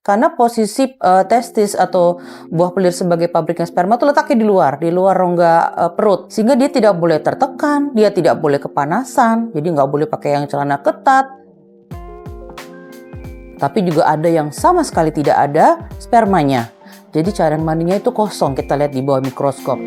Karena posisi testis atau buah pelir sebagai pabriknya sperma itu letaknya di luar rongga perut. Sehingga dia tidak boleh tertekan, dia tidak boleh kepanasan, jadi nggak boleh pakai yang celana ketat. Tapi juga ada yang sama sekali tidak ada spermanya. Jadi cairan maninya itu kosong, kita lihat di bawah mikroskop.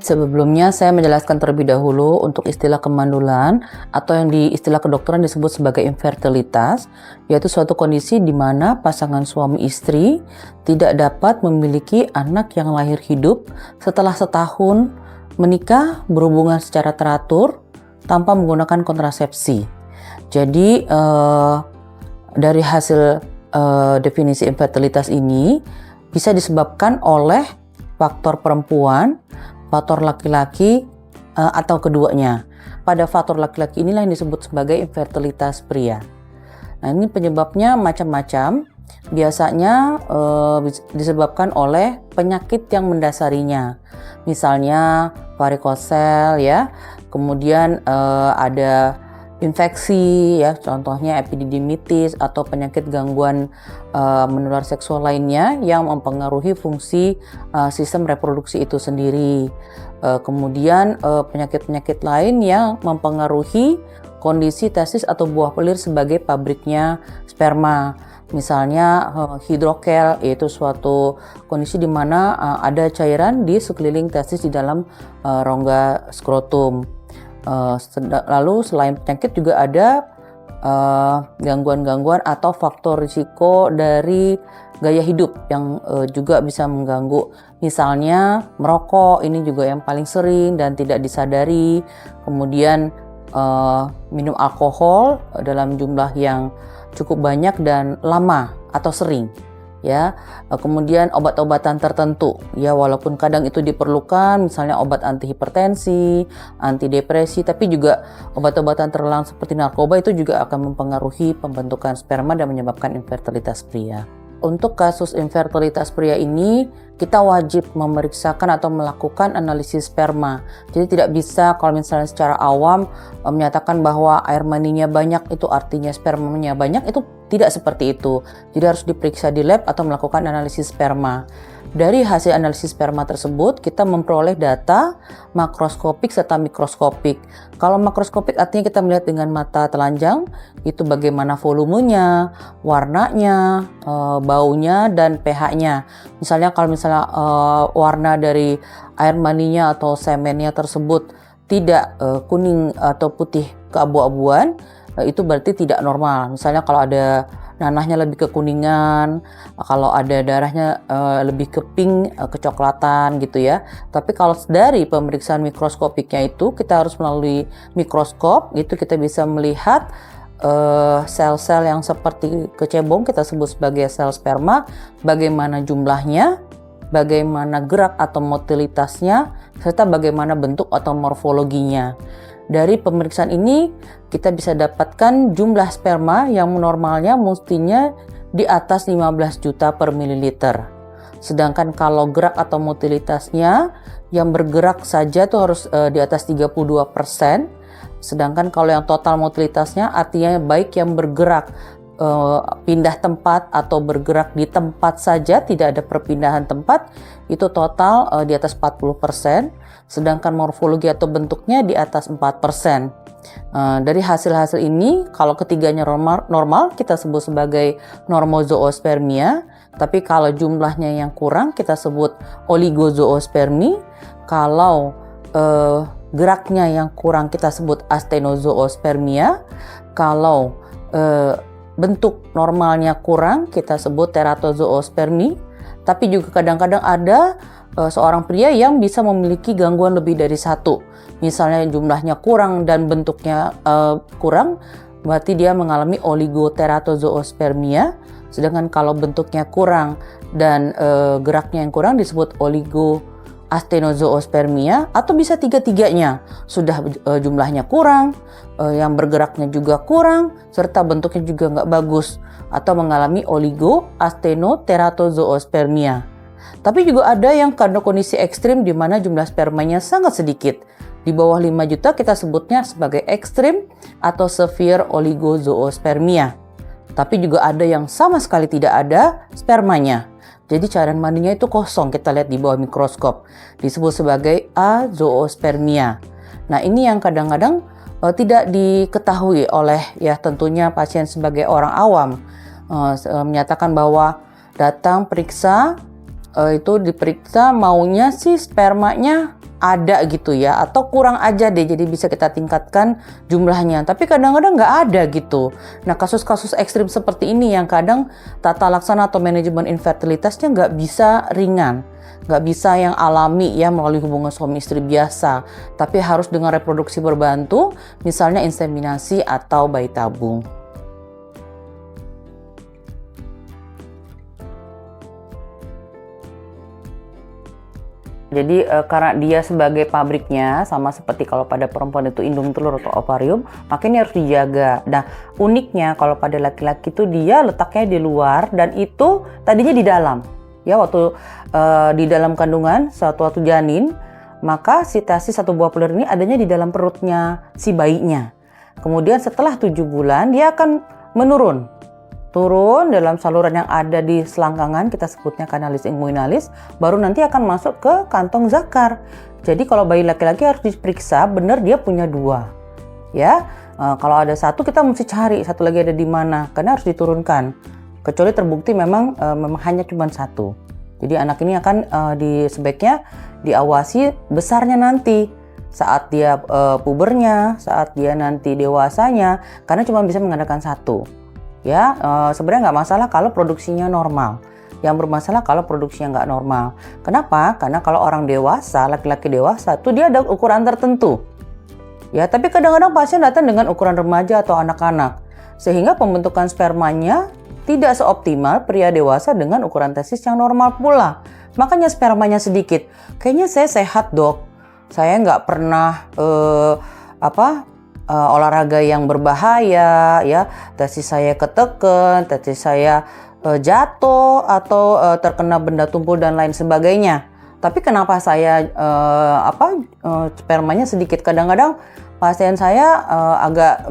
Sebelumnya saya menjelaskan terlebih dahulu untuk istilah kemandulan atau yang di istilah kedokteran disebut sebagai infertilitas, yaitu suatu kondisi di mana pasangan suami istri tidak dapat memiliki anak yang lahir hidup setelah setahun menikah berhubungan secara teratur tanpa menggunakan kontrasepsi. Jadi dari hasil definisi infertilitas ini bisa disebabkan oleh faktor perempuan, faktor laki-laki, atau keduanya. Pada faktor laki-laki inilah yang disebut sebagai infertilitas pria. Nah, ini penyebabnya macam-macam. Biasanya disebabkan oleh penyakit yang mendasarinya. Misalnya varikosel ya, kemudian ada infeksi ya, contohnya epididymitis atau penyakit gangguan menular seksual lainnya yang mempengaruhi fungsi sistem reproduksi itu sendiri. Kemudian penyakit-penyakit lain yang mempengaruhi kondisi testis atau buah pelir sebagai pabriknya sperma. Misalnya hidrokel, yaitu suatu kondisi di mana ada cairan di sekeliling testis di dalam rongga skrotum. Lalu selain penyakit juga ada gangguan-gangguan atau faktor risiko dari gaya hidup yang juga bisa mengganggu. Misalnya merokok, ini juga yang paling sering dan tidak disadari. Kemudian minum alkohol dalam jumlah yang cukup banyak dan lama atau sering. Ya, kemudian obat-obatan tertentu ya, walaupun kadang itu diperlukan, misalnya obat antihipertensi, antidepresi, tapi juga obat-obatan terlarang seperti narkoba itu juga akan mempengaruhi pembentukan sperma dan menyebabkan infertilitas pria. Untuk kasus infertilitas pria ini, kita wajib memeriksakan atau melakukan analisis sperma. Jadi tidak bisa kalau misalnya secara awam menyatakan bahwa air maninya banyak itu artinya spermanya banyak, itu tidak seperti itu. Jadi harus diperiksa di lab atau melakukan analisis sperma. Dari hasil analisis sperma tersebut, kita memperoleh data makroskopik serta mikroskopik. Kalau makroskopik artinya kita melihat dengan mata telanjang, itu bagaimana volumenya, warnanya, baunya, dan pH-nya. Misalnya kalau warna dari air maninya atau semennya tersebut tidak kuning atau putih keabu-abuan, itu berarti tidak normal. Misalnya kalau ada nanahnya lebih kekuningan, kalau ada darahnya lebih ke pink, kecoklatan gitu ya. Tapi kalau dari pemeriksaan mikroskopiknya itu kita harus melalui mikroskop, itu kita bisa melihat sel-sel yang seperti kecebong, kita sebut sebagai sel sperma, bagaimana jumlahnya, bagaimana gerak atau motilitasnya, serta bagaimana bentuk atau morfologinya. Dari pemeriksaan ini kita bisa dapatkan jumlah sperma yang normalnya mestinya di atas 15 juta per mililiter. Sedangkan kalau gerak atau motilitasnya yang bergerak saja itu harus di atas 32%. Sedangkan kalau yang total motilitasnya artinya baik yang bergerak pindah tempat atau bergerak di tempat saja, tidak ada perpindahan tempat, itu total di atas 40%. Sedangkan morfologi atau bentuknya di atas 4%. Dari hasil-hasil ini, kalau ketiganya normal kita sebut sebagai normozoospermia. Tapi kalau jumlahnya yang kurang kita sebut oligozoospermi. Kalau geraknya yang kurang kita sebut astenozoospermia. Kalau bentuk normalnya kurang kita sebut teratozoospermi. Tapi juga kadang-kadang ada seorang pria yang bisa memiliki gangguan lebih dari satu. Misalnya jumlahnya kurang dan bentuknya kurang, berarti dia mengalami oligoteratozoospermia. Sedangkan kalau bentuknya kurang dan geraknya yang kurang disebut oligoastenozoospermia, atau bisa tiga-tiganya. Sudah jumlahnya kurang, yang bergeraknya juga kurang, serta bentuknya juga nggak bagus, atau mengalami oligoastenoteratozoospermia. Tapi juga ada yang karena kondisi ekstrim di mana jumlah spermanya sangat sedikit. Di bawah 5 juta kita sebutnya sebagai ekstrim atau severe oligozoospermia. Tapi juga ada yang sama sekali tidak ada spermanya. Jadi cairan mandinya itu kosong, kita lihat di bawah mikroskop. Disebut sebagai azoospermia. Nah, ini yang kadang-kadang tidak diketahui oleh ya tentunya pasien sebagai orang awam. Menyatakan bahwa datang periksa, itu diperiksa maunya sih spermanya ada gitu ya, atau kurang aja deh, jadi bisa kita tingkatkan jumlahnya, tapi kadang-kadang nggak ada gitu. Nah, kasus-kasus ekstrim seperti ini yang kadang tata laksana atau manajemen infertilitasnya nggak bisa ringan, nggak bisa yang alami ya melalui hubungan suami istri biasa, tapi harus dengan reproduksi berbantu, misalnya inseminasi atau bayi tabung. Jadi karena dia sebagai pabriknya, sama seperti kalau pada perempuan itu indung telur atau ovarium, makanya harus dijaga. Nah, uniknya kalau pada laki-laki itu dia letaknya di luar dan itu tadinya di dalam. Ya, waktu di dalam kandungan, waktu janin, maka sitasis atau buah pelur ini adanya di dalam perutnya si bayinya. Kemudian setelah 7 bulan dia akan turun dalam saluran yang ada di selangkangan, kita sebutnya kanalis inguinalis, baru nanti akan masuk ke kantong zakar. Jadi kalau bayi laki-laki harus diperiksa benar dia punya 2. Ya, kalau ada 1 kita mesti cari 1 lagi ada di mana, karena harus diturunkan. Kecuali terbukti memang hanya cuma 1. Jadi anak ini akan sebaiknya diawasi besarnya nanti, saat dia pubernya, saat dia nanti dewasanya, karena cuma bisa mengandalkan 1. Ya, sebenarnya nggak masalah kalau produksinya normal. Yang bermasalah kalau produksinya nggak normal. Kenapa? Karena kalau orang dewasa, laki-laki dewasa, itu dia ada ukuran tertentu. Ya, tapi kadang-kadang pasien datang dengan ukuran remaja atau anak-anak, sehingga pembentukan spermanya tidak seoptimal pria dewasa dengan ukuran tesis yang normal pula. Makanya spermanya sedikit. Kayaknya saya sehat, dok. Saya nggak pernah olahraga yang berbahaya, ya, tesis saya keteken, tesis saya jatuh atau terkena benda tumpul dan lain sebagainya. Tapi kenapa saya spermanya sedikit? Kadang-kadang pasien saya agak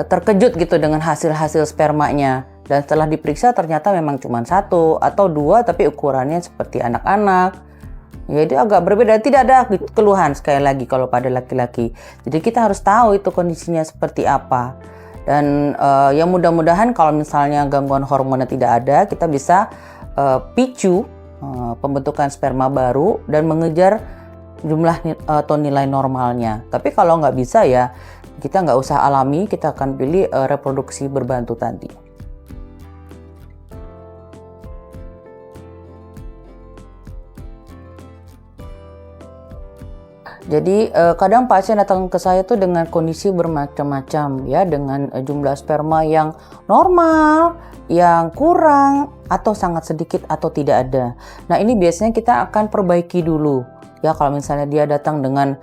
terkejut gitu dengan hasil-hasil spermanya. Dan setelah diperiksa ternyata memang cuma 1 atau 2, tapi ukurannya seperti anak-anak. Jadi agak berbeda, tidak ada keluhan sekali lagi kalau pada laki-laki. Jadi kita harus tahu itu kondisinya seperti apa. Dan ya mudah-mudahan kalau misalnya gangguan hormonnya tidak ada, kita bisa picu pembentukan sperma baru dan mengejar jumlah atau nilai normalnya. Tapi kalau nggak bisa ya kita nggak usah alami, kita akan pilih reproduksi berbantu tadi. Jadi kadang pasien datang ke saya tuh dengan kondisi bermacam-macam ya, dengan jumlah sperma yang normal, yang kurang, atau sangat sedikit atau tidak ada. Nah, ini biasanya kita akan perbaiki dulu. Ya, kalau misalnya dia datang dengan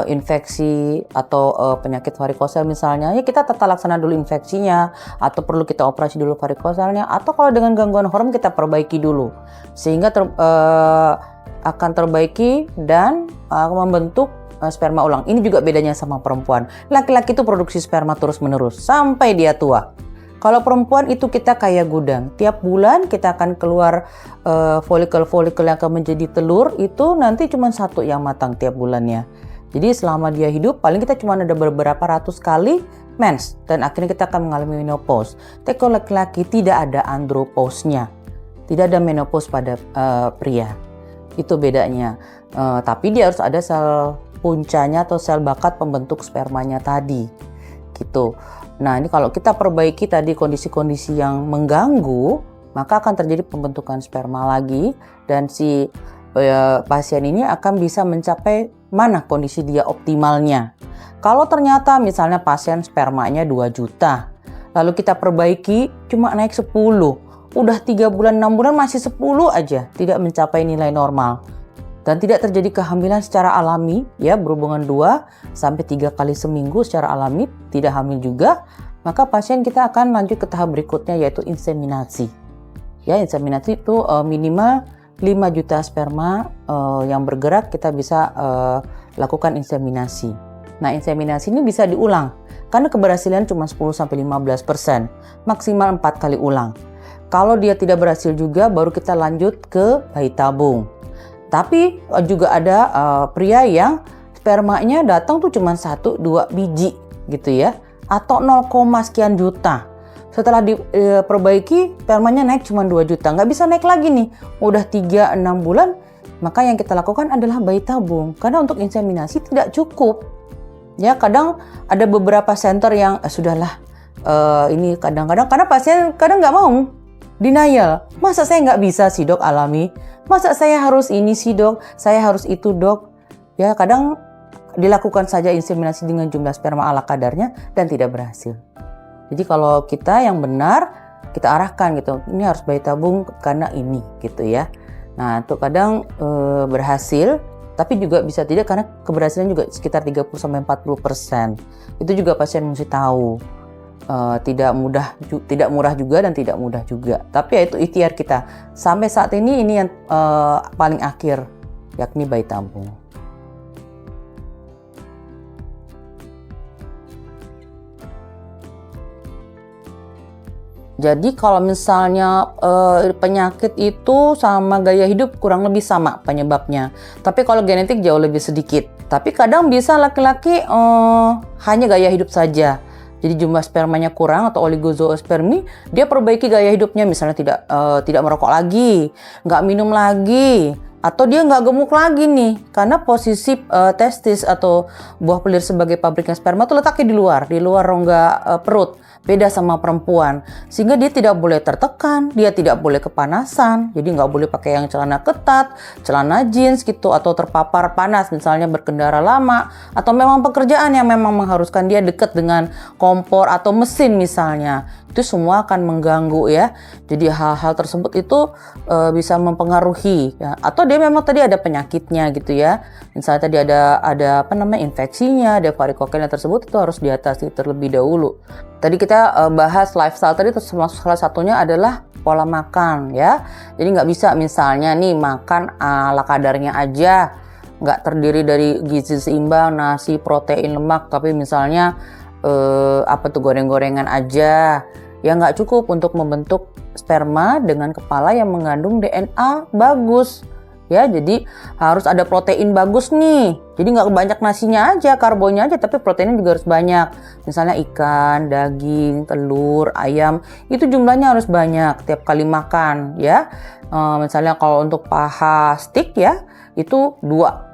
infeksi atau penyakit varikosel misalnya, ya kita tata laksana dulu infeksinya, atau perlu kita operasi dulu varikoselnya, atau kalau dengan gangguan hormon kita perbaiki dulu sehingga akan terbaiki dan membentuk sperma ulang. Ini juga bedanya sama perempuan. Laki-laki itu produksi sperma terus-menerus sampai dia tua. Kalau perempuan itu kita kayak gudang. Tiap bulan kita akan keluar folikel-folikel yang akan menjadi telur, itu nanti cuma 1 yang matang tiap bulannya. Jadi selama dia hidup paling kita cuma ada beberapa ratus kali mens dan akhirnya kita akan mengalami menopause. Tapi kalau laki-laki tidak ada andropause-nya. Tidak ada menopause pada pria. Itu bedanya. Tapi dia harus ada sel puncanya atau sel bakat pembentuk spermanya tadi. Gitu. Nah, ini kalau kita perbaiki tadi kondisi-kondisi yang mengganggu, maka akan terjadi pembentukan sperma lagi dan si pasien ini akan bisa mencapai mana kondisi dia optimalnya. Kalau ternyata misalnya pasien spermanya 2 juta, lalu kita perbaiki cuma naik 10, udah 3 bulan, 6 bulan masih 10 aja, tidak mencapai nilai normal. Dan tidak terjadi kehamilan secara alami, ya berhubungan 2-3 kali seminggu secara alami, tidak hamil juga, maka pasien kita akan lanjut ke tahap berikutnya yaitu inseminasi. Ya, inseminasi itu minimal 5 juta sperma yang bergerak kita bisa lakukan inseminasi. Nah, inseminasi ini bisa diulang karena keberhasilan cuma 10-15%, maksimal 4 kali ulang. Kalau dia tidak berhasil juga baru kita lanjut ke bayi tabung. Tapi juga ada pria yang spermanya datang tuh cuma 1-2 biji gitu ya, atau 0, sekian juta. Setelah diperbaiki spermanya naik cuma 2 juta, nggak bisa naik lagi nih, udah 3-6 bulan. Maka yang kita lakukan adalah bayi tabung, karena untuk inseminasi tidak cukup. Ya, kadang ada beberapa center yang sudahlah, ini kadang-kadang karena pasien kadang nggak mau, denial. Masa saya nggak bisa sih dok alami? Masa saya harus ini sih dok? Saya harus itu dok? Ya, kadang dilakukan saja inseminasi dengan jumlah sperma ala kadarnya dan tidak berhasil. Jadi kalau kita yang benar, kita arahkan gitu, ini harus bayi tabung karena ini gitu ya. Nah, itu kadang berhasil, tapi juga bisa tidak karena keberhasilan juga sekitar 30-40%. Itu juga pasien mesti tahu. Tidak murah juga dan tidak mudah juga. Tapi ya itu ikhtiar kita. Sampai saat ini yang paling akhir, yakni bayi tabung. Jadi kalau misalnya penyakit itu sama gaya hidup kurang lebih sama penyebabnya. Tapi kalau genetik jauh lebih sedikit. Tapi kadang bisa laki-laki hanya gaya hidup saja. Jadi jumlah spermanya kurang atau oligozoospermi, dia perbaiki gaya hidupnya, misalnya tidak merokok lagi, nggak minum lagi, atau dia nggak gemuk lagi nih, karena posisi testis atau buah pelir sebagai pabriknya sperma itu letaknya di luar rongga perut. Beda sama perempuan, sehingga dia tidak boleh tertekan, dia tidak boleh kepanasan, jadi nggak boleh pakai yang celana ketat, celana jeans gitu, atau terpapar panas misalnya berkendara lama, atau memang pekerjaan yang memang mengharuskan dia dekat dengan kompor atau mesin misalnya, itu semua akan mengganggu ya. Jadi hal-hal tersebut itu bisa mempengaruhi ya. Atau dia memang tadi ada penyakitnya gitu ya, misalnya tadi ada infeksinya, ada varikokelnya tersebut, itu harus diatasi terlebih dahulu. Tadi kita bahas lifestyle tadi, termasuk salah satunya adalah pola makan ya. Jadi nggak bisa misalnya nih makan ala kadarnya aja, nggak terdiri dari gizi seimbang, nasi, protein, lemak, tapi misalnya goreng-gorengan aja, ya nggak cukup untuk membentuk sperma dengan kepala yang mengandung DNA bagus. Ya, jadi harus ada protein bagus nih. Jadi nggak banyak nasinya aja, karbonya aja, tapi proteinnya juga harus banyak. Misalnya ikan, daging, telur, ayam, itu jumlahnya harus banyak tiap kali makan ya. Misalnya kalau untuk paha steak ya, itu dua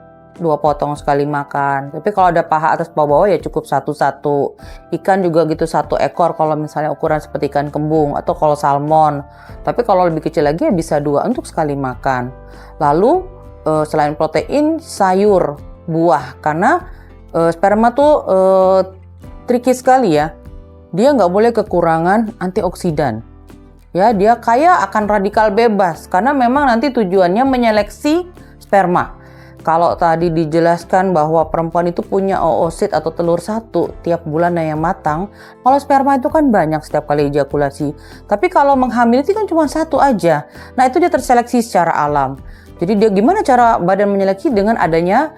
potong sekali makan. Tapi kalau ada paha atas paha bawah ya cukup satu-satu. Ikan juga gitu 1 ekor kalau misalnya ukuran seperti ikan kembung atau kalau salmon. Tapi kalau lebih kecil lagi ya bisa 2 untuk sekali makan. Lalu selain protein, sayur, buah, karena sperma tuh tricky sekali ya. Dia nggak boleh kekurangan antioksidan. Ya, dia kaya akan radikal bebas karena memang nanti tujuannya menyeleksi sperma. Kalau tadi dijelaskan bahwa perempuan itu punya oosit atau telur 1 tiap bulan yang matang, kalau sperma itu kan banyak setiap kali ejakulasi. Tapi kalau menghamil itu kan cuma 1 aja. Nah, itu dia terseleksi secara alam. Jadi dia gimana cara badan menyeleksi dengan adanya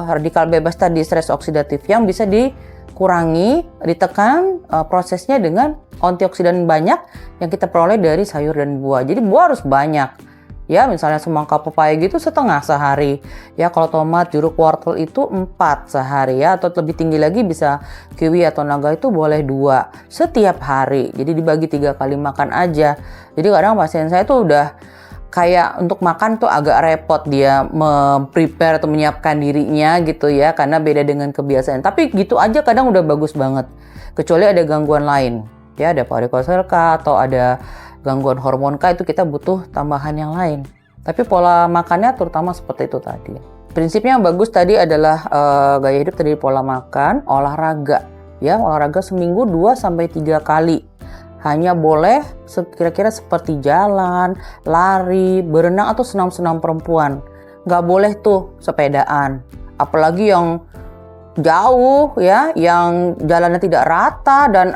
radikal bebas tadi, stres oksidatif yang bisa dikurangi, ditekan prosesnya dengan antioksidan banyak yang kita peroleh dari sayur dan buah. Jadi buah harus banyak. Ya, misalnya semangka pepaya gitu setengah sehari. Ya, kalau tomat, jeruk, wortel itu 4 sehari ya. Atau lebih tinggi lagi bisa kiwi atau naga itu boleh 2 setiap hari. Jadi dibagi 3 kali makan aja. Jadi kadang pasien saya tuh udah kayak untuk makan tuh agak repot dia prepare atau menyiapkan dirinya gitu ya. Karena beda dengan kebiasaan. Tapi gitu aja kadang udah bagus banget. Kecuali ada gangguan lain. Ya, ada varikoselka atau ada gangguan hormon K, itu kita butuh tambahan yang lain. Tapi pola makannya terutama seperti itu tadi. Prinsipnya yang bagus tadi adalah gaya hidup tadi, pola makan, olahraga. Ya, olahraga seminggu 2-3 kali. Hanya boleh kira-kira seperti jalan, lari, berenang atau senam-senam perempuan. Nggak boleh tuh sepedaan. Apalagi yang jauh ya, yang jalannya tidak rata dan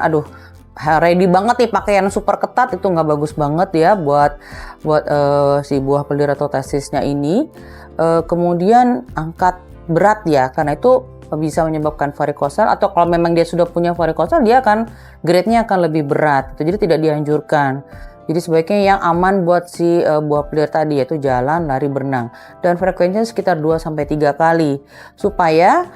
ready banget nih pakaian super ketat, itu nggak bagus banget ya buat si buah pelir atau testisnya ini. Kemudian angkat berat ya, karena itu bisa menyebabkan varikosel, atau kalau memang dia sudah punya varikosel, dia akan grade-nya akan lebih berat, jadi tidak dianjurkan. Jadi sebaiknya yang aman buat si buah pelir tadi yaitu jalan, lari, berenang, dan frekuensinya sekitar 2-3 kali supaya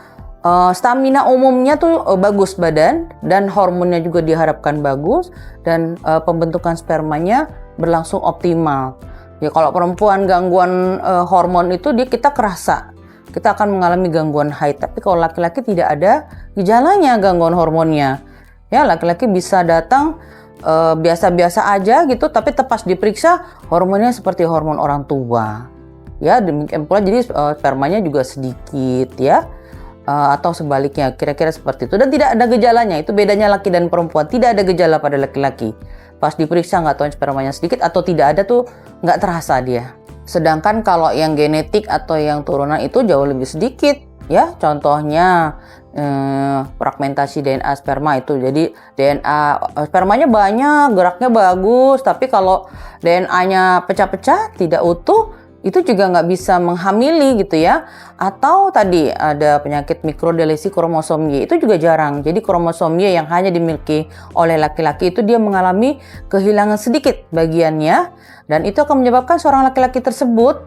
stamina umumnya tuh bagus badan, dan hormonnya juga diharapkan bagus, dan pembentukan spermanya berlangsung optimal. Ya kalau perempuan gangguan hormon itu kita kerasa, kita akan mengalami gangguan haid. Tapi kalau laki-laki tidak ada gejalanya gangguan hormonnya. Ya, laki-laki bisa datang biasa-biasa aja gitu, tapi pas diperiksa hormonnya seperti hormon orang tua. Ya, demikian pula jadi spermanya juga sedikit ya. Atau sebaliknya, kira-kira seperti itu. Dan tidak ada gejalanya, itu bedanya laki dan perempuan. Tidak ada gejala pada laki-laki. Pas diperiksa nggak tahu spermanya sedikit atau tidak ada tuh nggak terasa dia. Sedangkan kalau yang genetik atau yang turunan itu jauh lebih sedikit ya. Contohnya fragmentasi DNA sperma itu. Jadi DNA spermanya banyak, geraknya bagus, tapi kalau DNA-nya pecah-pecah, tidak utuh, itu juga nggak bisa menghamili gitu ya. Atau tadi ada penyakit mikrodelesi kromosom Y, itu juga jarang. Jadi kromosom Y yang hanya dimiliki oleh laki-laki itu dia mengalami kehilangan sedikit bagiannya, dan itu akan menyebabkan seorang laki-laki tersebut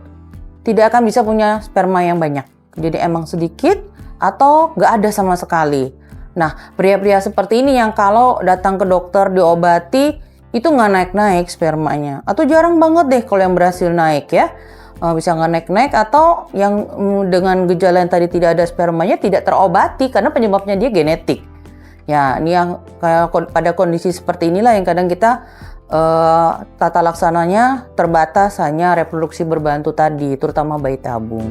tidak akan bisa punya sperma yang banyak. Jadi emang sedikit atau nggak ada sama sekali. Nah, pria-pria seperti ini yang kalau datang ke dokter diobati itu nggak naik-naik spermanya, atau jarang banget deh kalau yang berhasil naik ya. Bisa nggak naik-naik, atau yang dengan gejala yang tadi tidak ada spermanya tidak terobati karena penyebabnya dia genetik. Ya, ini yang pada kondisi seperti inilah yang kadang kita tata laksananya terbatas hanya reproduksi berbantu tadi, terutama bayi tabung.